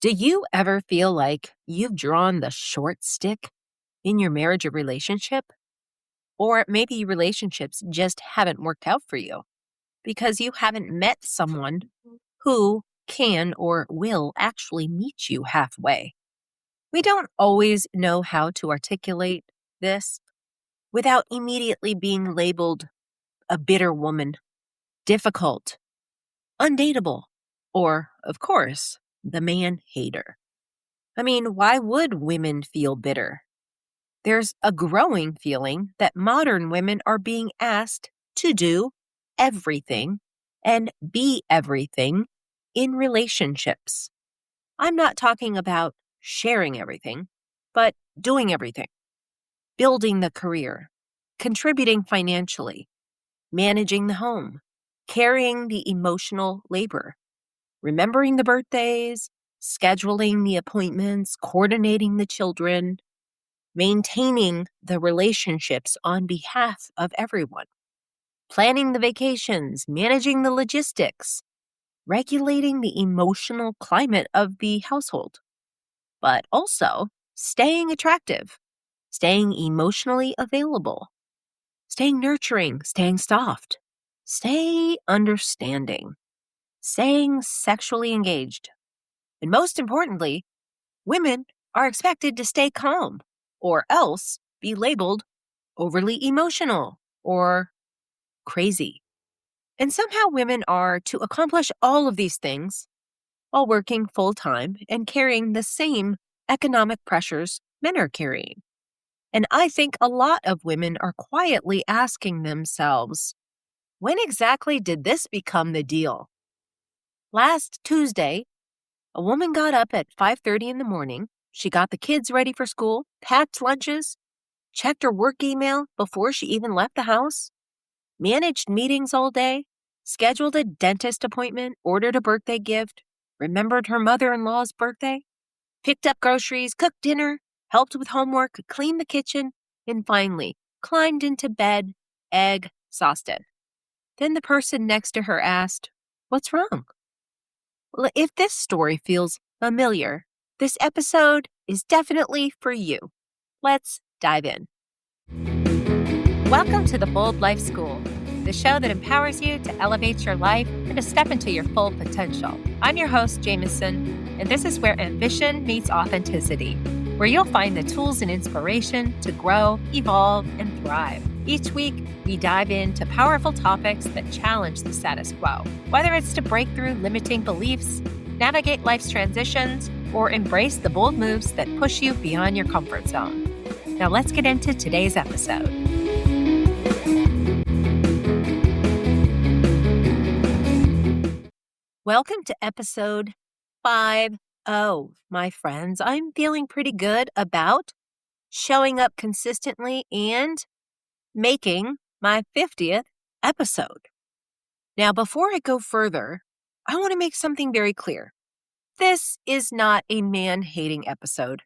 Do you ever feel like you've drawn the short stick in your marriage or relationship? Or maybe relationships just haven't worked out for you because you haven't met someone who can or will actually meet you halfway. We don't always know how to articulate this without immediately being labeled a bitter woman, difficult, undateable, or, of course, the man hater. I mean, why would women feel bitter? There's a growing feeling that modern women are being asked to do everything and be everything in relationships. I'm not talking about sharing everything, but doing everything, building the career, contributing financially, managing the home, carrying the emotional labor, remembering the birthdays, scheduling the appointments, coordinating the children, maintaining the relationships on behalf of everyone, planning the vacations, managing the logistics, regulating the emotional climate of the household, but also staying attractive, staying emotionally available, staying nurturing, staying soft, stay understanding, staying sexually engaged. And most importantly, women are expected to stay calm or else be labeled overly emotional or crazy. And somehow women are to accomplish all of these things while working full time and carrying the same economic pressures men are carrying. And I think a lot of women are quietly asking themselves, when exactly did this become the deal? Last Tuesday, a woman got up at 5:30 in the morning. She got the kids ready for school, packed lunches, checked her work email before she even left the house, managed meetings all day, scheduled a dentist appointment, ordered a birthday gift, remembered her mother-in-law's birthday, picked up groceries, cooked dinner, helped with homework, cleaned the kitchen, and finally climbed into bed, exhausted. Then the person next to her asked, "What's wrong?" Well, if this story feels familiar, this episode is definitely for you. Let's dive in. Welcome to the Bold Life School, the show that empowers you to elevate your life and to step into your full potential. I'm your host, Jamesyn, and this is where ambition meets authenticity, where you'll find the tools and inspiration to grow, evolve, and thrive. Each week, we dive into powerful topics that challenge the status quo, whether it's to break through limiting beliefs, navigate life's transitions, or embrace the bold moves that push you beyond your comfort zone. Now let's get into today's episode. Welcome to episode 50, my friends. I'm feeling pretty good about showing up consistently and making my 50th episode. Now, before I go further, I want to make something very clear. This is not a man-hating episode.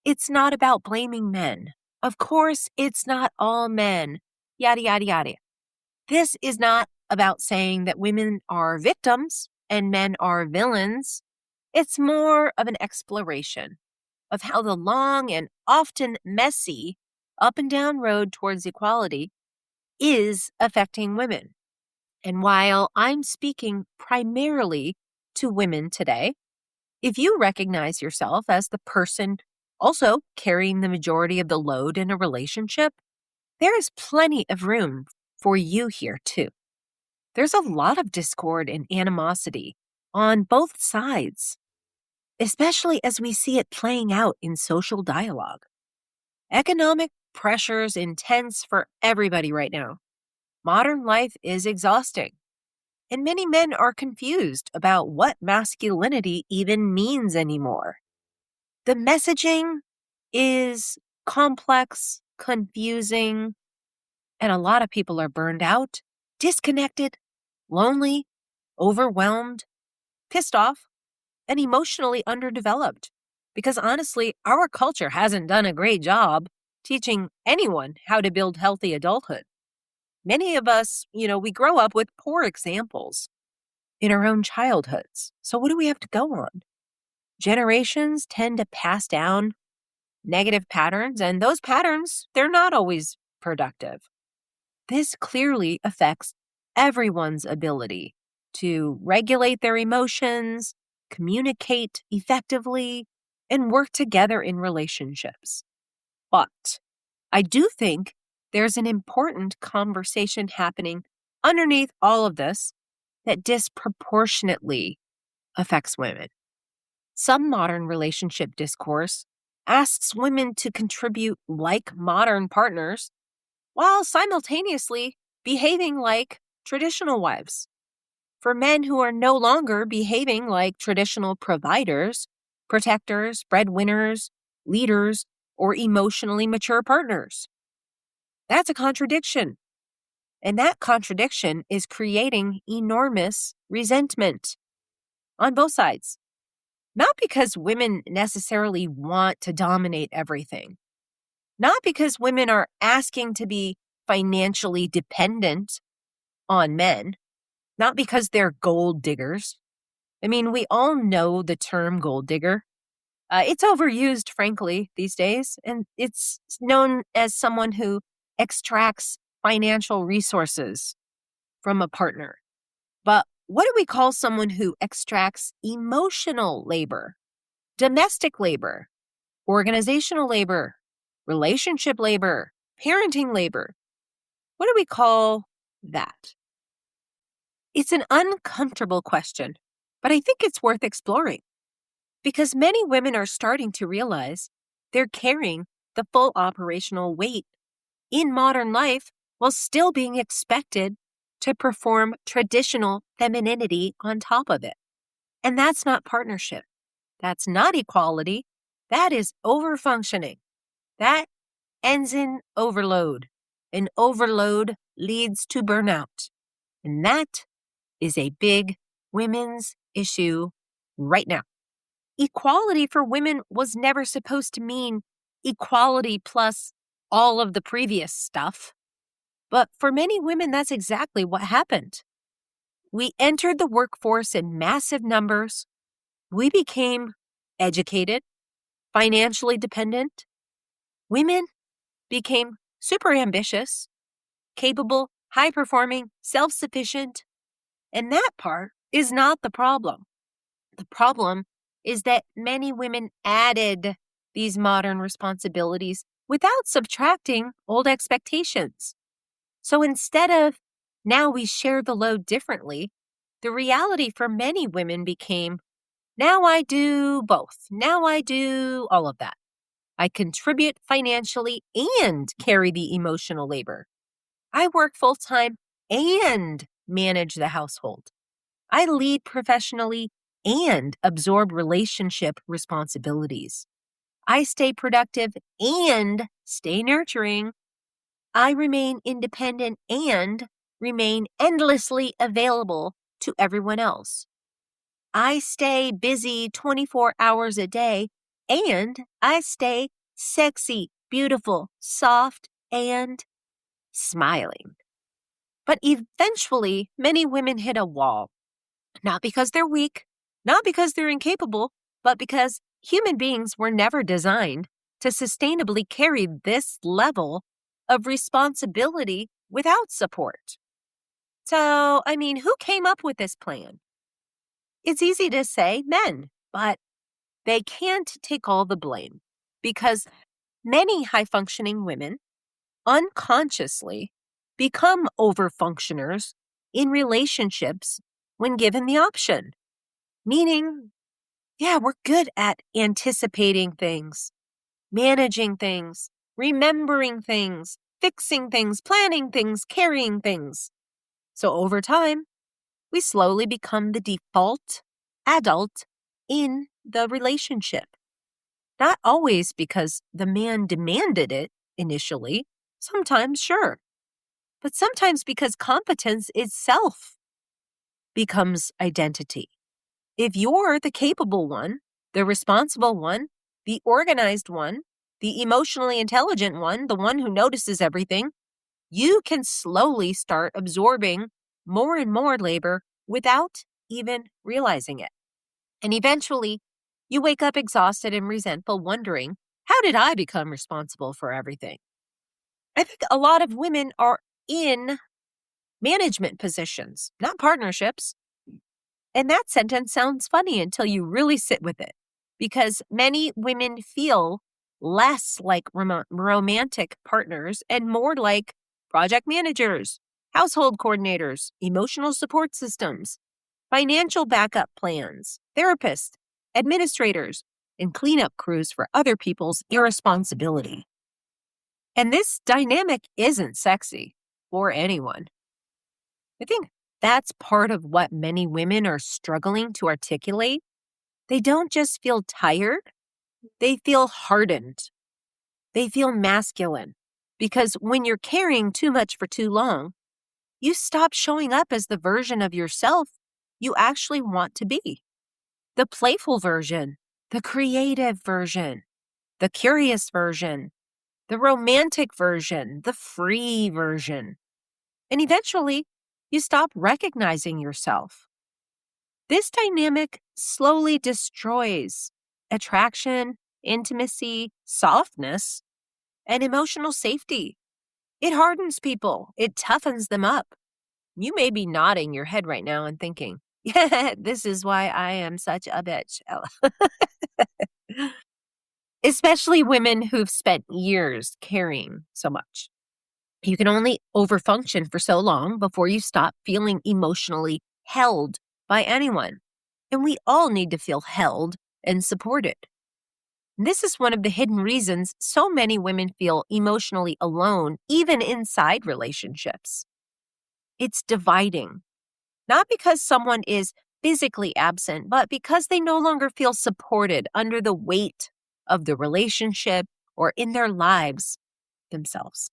It's not about blaming men. Of course, it's not all men. Yada, yada, yada. This is not about saying that women are victims and men are villains. It's more of an exploration of how the long and often messy up and down road towards equality is affecting women. And while I'm speaking primarily to women today, if you recognize yourself as the person also carrying the majority of the load in a relationship, there is plenty of room for you here too. There's a lot of discord and animosity on both sides, especially as we see it playing out in social dialogue. Economic pressures intense for everybody right now. Modern life is exhausting, and many men are confused about what masculinity even means anymore. The messaging is complex, confusing, and a lot of people are burned out, disconnected, lonely, overwhelmed, pissed off, and emotionally underdeveloped. Because honestly, our culture hasn't done a great job teaching anyone how to build healthy adulthood. Many of us, we grow up with poor examples in our own childhoods. So what do we have to go on? generations tend to pass down negative patterns, and those patterns, they're not always productive. This clearly affects everyone's ability to regulate their emotions, communicate effectively, and work together in relationships. But I do think there's an important conversation happening underneath all of this that disproportionately affects women. Some modern relationship discourse asks women to contribute like modern partners while simultaneously behaving like traditional wives. For men who are no longer behaving like traditional providers, protectors, breadwinners, leaders, or emotionally mature partners. That's a contradiction. And that contradiction is creating enormous resentment on both sides. Not because women necessarily want to dominate everything. Not because women are asking to be financially dependent on men. Not because they're gold diggers. I mean, we all know the term gold digger. It's overused, frankly, these days, and it's known as someone who extracts financial resources from a partner. But what do we call someone who extracts emotional labor, domestic labor, organizational labor, relationship labor, parenting labor? What do we call that? It's an uncomfortable question, but I think it's worth exploring because many women are starting to realize they're carrying the full operational weight in modern life while still being expected to perform traditional femininity on top of it. And that's not partnership. That's not equality. That is overfunctioning. That ends in overload. And overload leads to burnout. And that is a big women's issue right now. Equality for women was never supposed to mean equality plus all of the previous stuff. But for many women, that's exactly what happened. We entered the workforce in massive numbers. We became educated, financially dependent. Women became super ambitious, capable, high-performing, self-sufficient. And that part is not the problem. The problem is that many women added these modern responsibilities without subtracting old expectations. So instead of now we share the load differently, the reality for many women became now I do both. Now I do all of that. I contribute financially and carry the emotional labor. I work full-time and manage the household. I lead professionally and absorb relationship responsibilities. I stay productive and stay nurturing. I remain independent and remain endlessly available to everyone else. I stay busy 24 hours a day and I stay sexy, beautiful, soft, and smiling. But eventually, many women hit a wall. Not because they're weak, not because they're incapable, but because human beings were never designed to sustainably carry this level of responsibility without support. So, I mean, who came up with this plan? It's easy to say men, but they can't take all the blame because many high-functioning women unconsciously become overfunctioners in relationships when given the option. Meaning, yeah, we're good at anticipating things, managing things, remembering things, fixing things, planning things, carrying things. So over time, we slowly become the default adult in the relationship. Not always because the man demanded it initially, sometimes, sure, but sometimes because competence itself becomes identity. If you're the capable one, the responsible one, the organized one, the emotionally intelligent one, the one who notices everything, you can slowly start absorbing more and more labor without even realizing it. And eventually, You wake up exhausted and resentful, wondering, how did I become responsible for everything? I think a lot of women are in management positions, not partnerships. And that sentence sounds funny until you really sit with it, because many women feel less like romantic partners and more like project managers, household coordinators, emotional support systems, financial backup plans, therapists, administrators, and cleanup crews for other people's irresponsibility. And this dynamic isn't sexy for anyone. I think that's part of what many women are struggling to articulate. They don't just feel tired, they feel hardened. They feel masculine. Because when you're carrying too much for too long, you stop showing up as the version of yourself you actually want to be. The playful version, the creative version, the curious version, the romantic version, the free version. And eventually, you stop recognizing yourself. This dynamic slowly destroys attraction, intimacy, softness, and emotional safety. It hardens people. It toughens them up. You may be nodding your head right now and thinking, yeah, this is why I am such a bitch. Especially women who've spent years carrying so much. You can only overfunction for so long before you stop feeling emotionally held by anyone. And we all need to feel held and supported. This is one of the hidden reasons so many women feel emotionally alone, even inside relationships. It's dividing, not because someone is physically absent, but because they no longer feel supported under the weight of the relationship or in their lives themselves.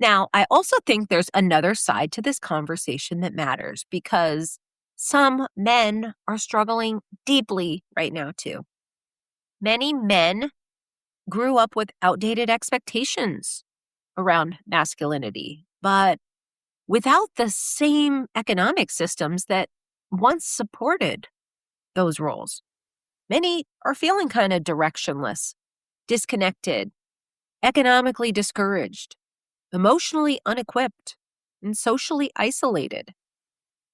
Now, I also think there's another side to this conversation that matters, because some men are struggling deeply right now too. Many men grew up with outdated expectations around masculinity, but without the same economic systems that once supported those roles. Many are feeling kind of directionless, disconnected, economically discouraged, emotionally unequipped, and socially isolated.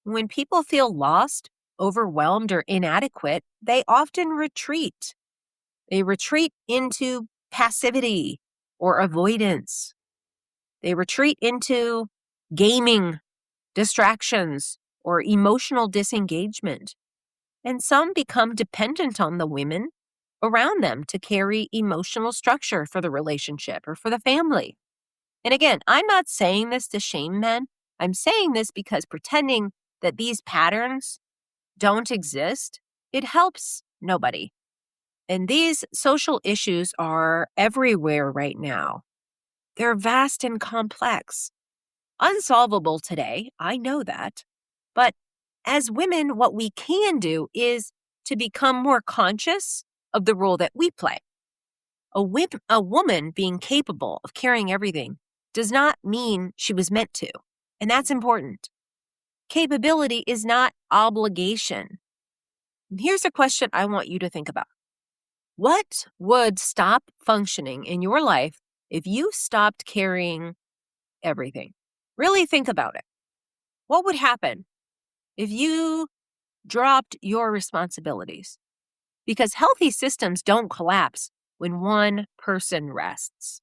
When people feel lost, overwhelmed, or inadequate, they often retreat. They retreat into passivity or avoidance. They retreat into gaming, distractions, or emotional disengagement. And some become dependent on the women around them to carry emotional structure for the relationship or for the family. And again, I'm not saying this to shame men. I'm saying this because pretending that these patterns don't exist, it helps nobody. And these social issues are everywhere right now. They're vast and complex, unsolvable today. I know that. But as women, what we can do is to become more conscious of the role that we play. A woman being capable of carrying everything does not mean she was meant to. And that's important. Capability is not obligation. And here's a question I want you to think about. What would stop functioning in your life if you stopped carrying everything? Really think about it. What would happen if you dropped your responsibilities? Because healthy systems don't collapse when one person rests.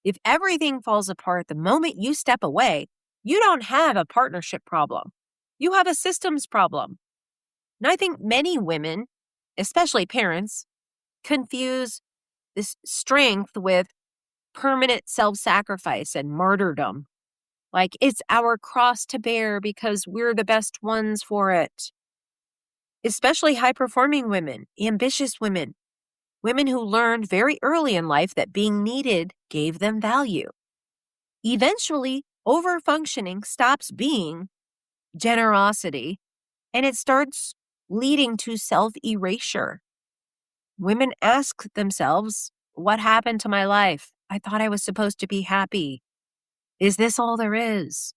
If everything falls apart the moment you step away, you don't have a partnership problem. You have a systems problem. And I think many women, especially parents, confuse this strength with permanent self-sacrifice and martyrdom. Like it's our cross to bear because we're the best ones for it. Especially high-performing women, ambitious women, women who learned very early in life that being needed gave them value. Eventually, overfunctioning stops being generosity and it starts leading to self-erasure. Women ask themselves, what happened to my life? I thought I was supposed to be happy. Is this all there is?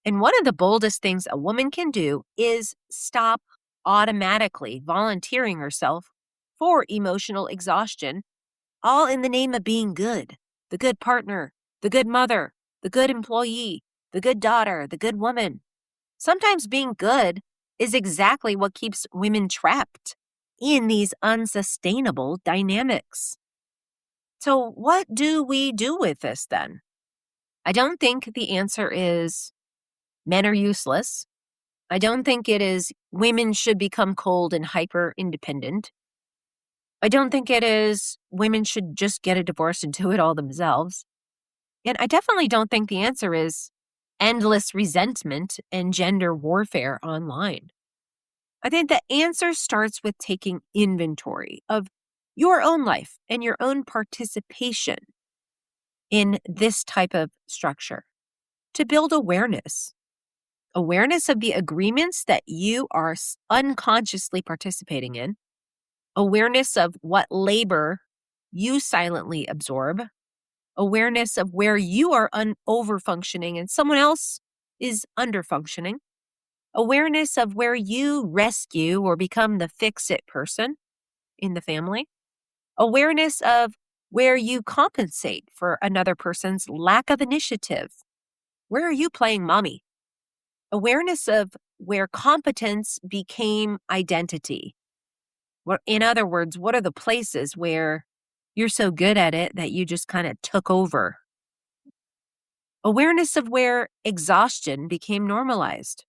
And one of the boldest things a woman can do is stop automatically volunteering herself for emotional exhaustion, all in the name of being good, the good partner, the good mother, the good employee, the good daughter, the good woman. Sometimes being good is exactly what keeps women trapped in these unsustainable dynamics. So, what do we do with this then? I don't think the answer is men are useless. I don't think it is women should become cold and hyper independent. I don't think it is women should just get a divorce and do it all themselves. And I definitely don't think the answer is endless resentment and gender warfare online. I think the answer starts with taking inventory of your own life and your own participation in this type of structure to build awareness of the agreements that you are unconsciously participating in, awareness of what labor you silently absorb, awareness of where you are overfunctioning and someone else is underfunctioning, awareness of where you rescue or become the fix-it person in the family, awareness of where you compensate for another person's lack of initiative. Where are you playing mommy? Awareness of where competence became identity. In other words, what are the places where you're so good at it that you just kind of took over? Awareness of where exhaustion became normalized.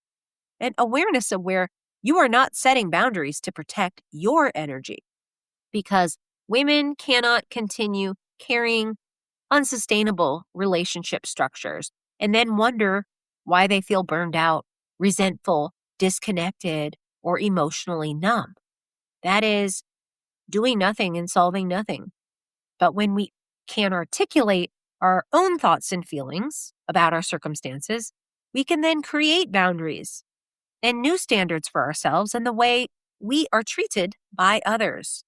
And awareness of where you are not setting boundaries to protect your energy. Because women cannot continue carrying unsustainable relationship structures and then wonder why they feel burned out, resentful, disconnected, or emotionally numb. That is doing nothing and solving nothing. But when we can articulate our own thoughts and feelings about our circumstances, we can then create boundaries and new standards for ourselves and the way we are treated by others.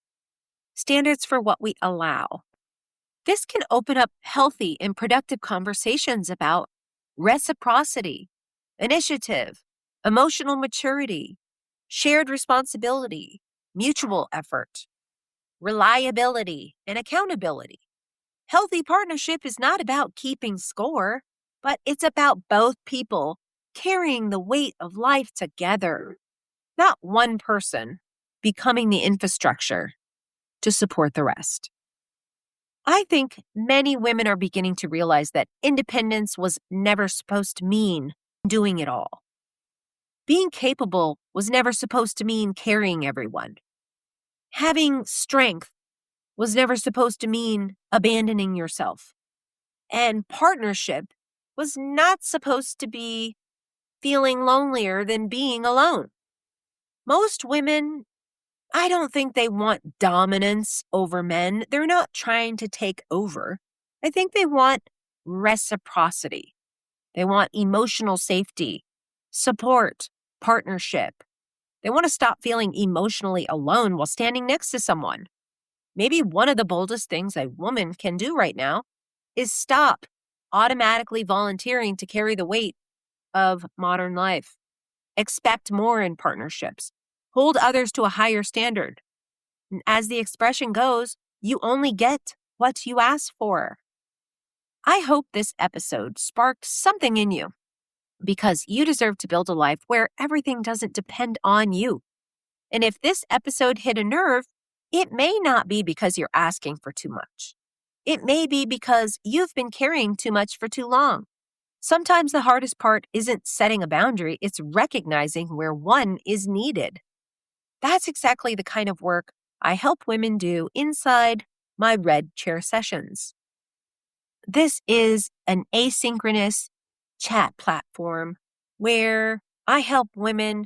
Standards for what we allow. This can open up healthy and productive conversations about reciprocity, initiative, emotional maturity, shared responsibility, mutual effort, reliability, and accountability. Healthy partnership is not about keeping score, but it's about both people carrying the weight of life together, not one person becoming the infrastructure to support the rest. I think many women are beginning to realize that independence was never supposed to mean doing it all. Being capable was never supposed to mean carrying everyone. Having strength was never supposed to mean abandoning yourself. And partnership was not supposed to be feeling lonelier than being alone. Most women, I don't think they want dominance over men. They're not trying to take over. I think they want reciprocity. They want emotional safety, support, partnership. They want to stop feeling emotionally alone while standing next to someone. Maybe one of the boldest things a woman can do right now is stop automatically volunteering to carry the weight of modern life. Expect more in partnerships. Hold others to a higher standard. And as the expression goes, you only get what you ask for. I hope this episode sparked something in you because you deserve to build a life where everything doesn't depend on you. And if this episode hit a nerve, it may not be because you're asking for too much. It may be because you've been carrying too much for too long. Sometimes the hardest part isn't setting a boundary, it's recognizing where one is needed. That's exactly the kind of work I help women do inside my Red Chair sessions. This is an asynchronous chat platform where I help women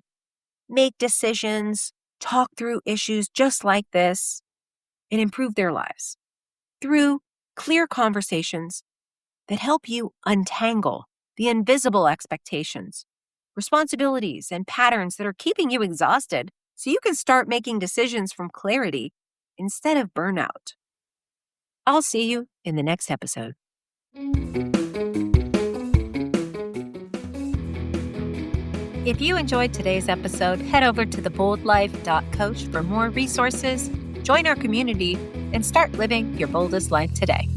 make decisions, talk through issues just like this, and improve their lives through clear conversations that help you untangle the invisible expectations, responsibilities, and patterns that are keeping you exhausted so you can start making decisions from clarity instead of burnout. I'll see you in the next episode. If you enjoyed today's episode, head over to theboldlife.coach for more resources, Join our community and start living your boldest life today.